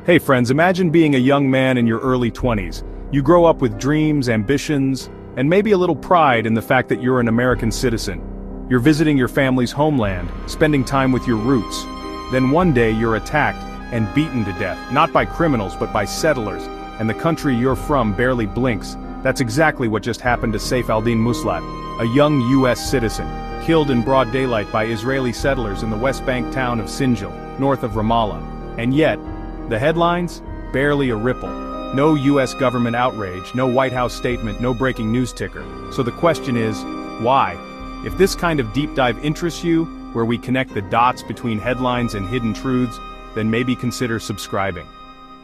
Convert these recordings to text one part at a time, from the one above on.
Hey friends, imagine being a young man in your early 20s. You grow up with dreams, ambitions, and maybe a little pride in the fact that you're an American citizen. You're visiting your family's homeland, spending time with your roots. Then one day you're attacked and beaten to death, not by criminals but by settlers, and the country you're from barely blinks. That's exactly what just happened to Seif al-Din Muslat, a young US citizen, killed in broad daylight by Israeli settlers in the West Bank town of Sinjil, north of Ramallah. And yet, the headlines? Barely a ripple. No US government outrage, no White House statement, no breaking news ticker. So the question is, why? If this kind of deep dive interests you, where we connect the dots between headlines and hidden truths, then maybe consider subscribing.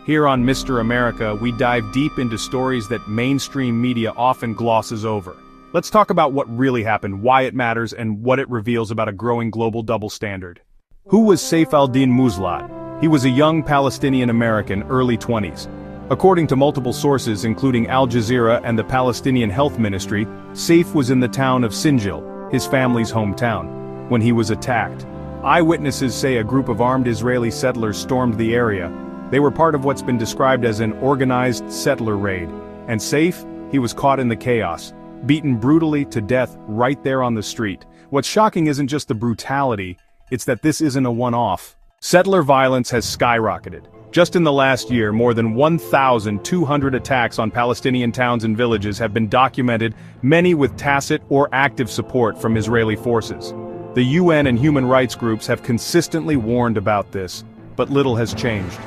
Here on Mr. America, we dive deep into stories that mainstream media often glosses over. Let's talk about what really happened, why it matters, and what it reveals about a growing global double standard. Who was Seif al-Din Muslat? He was a young Palestinian-American, early 20s. According to multiple sources including Al Jazeera and the Palestinian Health Ministry, Seif was in the town of Sinjil, his family's hometown, when he was attacked. Eyewitnesses say a group of armed Israeli settlers stormed the area. They were part of what's been described as an organized settler raid. And Seif, he was caught in the chaos, beaten brutally to death right there on the street. What's shocking isn't just the brutality, it's that this isn't a one-off. Settler violence has skyrocketed. Just in the last year, more than 1,200 attacks on Palestinian towns and villages have been documented, many with tacit or active support from Israeli forces. The UN and human rights groups have consistently warned about this, but little has changed.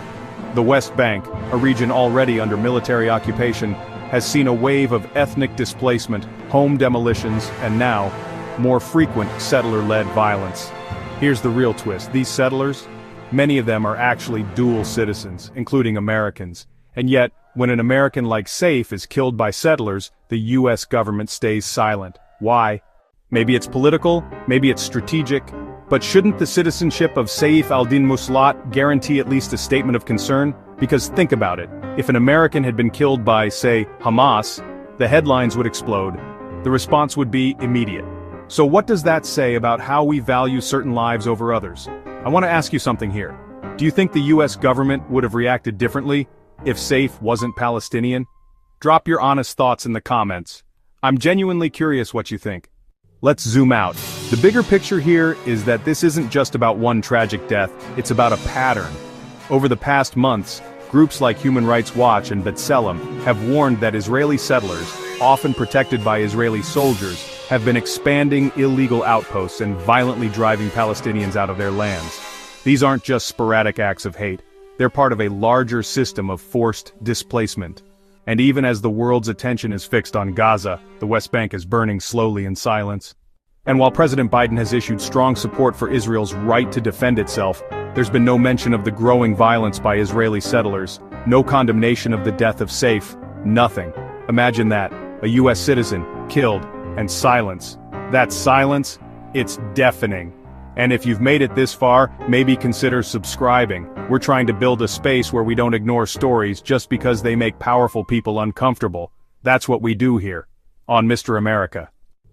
The West Bank, a region already under military occupation, has seen a wave of ethnic displacement, home demolitions, and now, more frequent settler-led violence. Here's the real twist: these settlers, many of them are actually dual citizens, including Americans. And yet, when an American like Seif is killed by settlers, the US government stays silent. Why? Maybe it's political, maybe it's strategic, but shouldn't the citizenship of Seif al-Din Muslat guarantee at least a statement of concern? Because think about it, if an American had been killed by, say, Hamas, the headlines would explode. The response would be immediate. So what does that say about how we value certain lives over others? I want to ask you something here. Do you think the US government would have reacted differently if Seif wasn't Palestinian? Drop your honest thoughts in the comments. I'm genuinely curious what you think. Let's zoom out. The bigger picture here is that this isn't just about one tragic death, it's about a pattern. Over the past months, groups like Human Rights Watch and B'Tselem have warned that Israeli settlers, often protected by Israeli soldiers, have been expanding illegal outposts and violently driving Palestinians out of their lands. These aren't just sporadic acts of hate, they're part of a larger system of forced displacement. And even as the world's attention is fixed on Gaza, the West Bank is burning slowly in silence. And while President Biden has issued strong support for Israel's right to defend itself, there's been no mention of the growing violence by Israeli settlers, no condemnation of the death of Seif, nothing. Imagine that, a US citizen, killed, and silence. That silence, it's deafening. And if you've made it this far, maybe consider subscribing. We're trying to build a space where we don't ignore stories just because they make powerful people uncomfortable. That's what we do here, on Mr. America.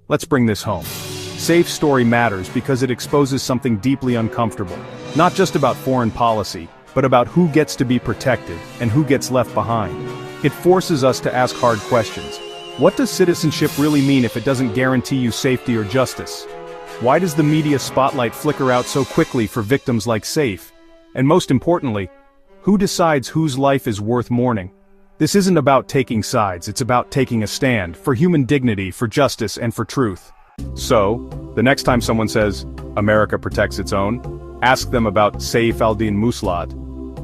Let's bring this home. Seif's story matters because it exposes something deeply uncomfortable. Not just about foreign policy, but about who gets to be protected and who gets left behind. It forces us to ask hard questions. What does citizenship really mean if it doesn't guarantee you safety or justice? Why does the media spotlight flicker out so quickly for victims like Seif? And most importantly, who decides whose life is worth mourning? This isn't about taking sides, it's about taking a stand, for human dignity, for justice, and for truth. So, the next time someone says, America protects its own, ask them about Seif al-Din Muslat.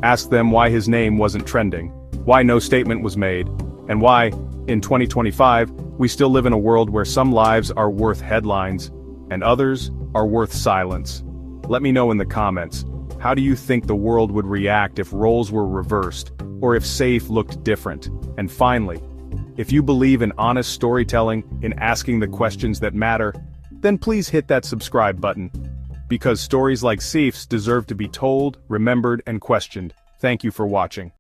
Ask them why his name wasn't trending, why no statement was made, and why, in 2025, we still live in a world where some lives are worth headlines, and others are worth silence. Let me know in the comments, how do you think the world would react if roles were reversed, or if Seif looked different? And finally, if you believe in honest storytelling, in asking the questions that matter, then please hit that subscribe button. Because stories like Seif's deserve to be told, remembered, and questioned. Thank you for watching.